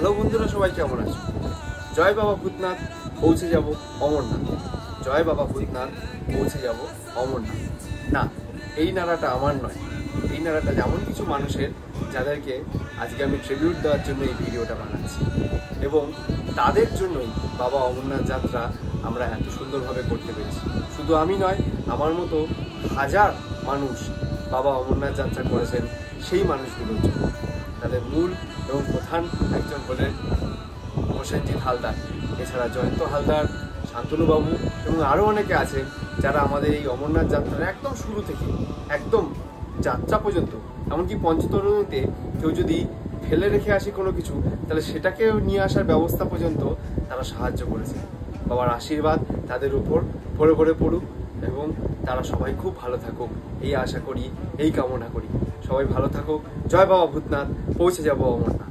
Hello বন্ধুরা, সবাই কেমন আছো? জয় বাবা ভূতনাথ, পৌঁছে যাব অমরনাথ। জয় বাবা ভূতনাথ, পৌঁছে যাব অমরনাথ। না, এই নারাটা আমার নয়। এই নারাটা যেমন কিছু মানুষের, যাদেরকে আজকে আমি ট্রিবিউট দেওয়ার জন্য এই ভিডিওটা বানাচ্ছি, এবং তাদের জন্যই বাবা অমরনাথ যাত্রা আমরা এত সুন্দরভাবে করতে পেরেছি। শুধু আমি নয়, আমার মতো হাজার মানুষ বাবা অমরনাথ যাত্রা করেছেন সেই মানুষগুলোর জন্য। তাদের মূল এবং প্রধান একজন হলেন প্রসেনজিৎ হালদার, এছাড়া জয়ন্ত হালদার, শান্তনুবাবু এবং আরও অনেকে আছেন যারা আমাদের এই অমরনাথ যাত্রার একদম শুরু থেকে একদম যাত্রা পর্যন্ত, এমনকি পঞ্চতরণীতে কেউ যদি ফেলে রেখে আসে কোনো কিছু, তাহলে সেটাকে নিয়ে আসার ব্যবস্থা পর্যন্ত তারা সাহায্য করেছে। বাবার আশীর্বাদ তাদের উপর ভরে ভরে পড়ুক এবং তারা সবাই খুব ভালো থাকুক, এই আশা করি, এই কামনা করি। সবাই ভালো থাকুক। জয় বাবা ভূতনাথ, পৌঁছে যাব অমরনাথ।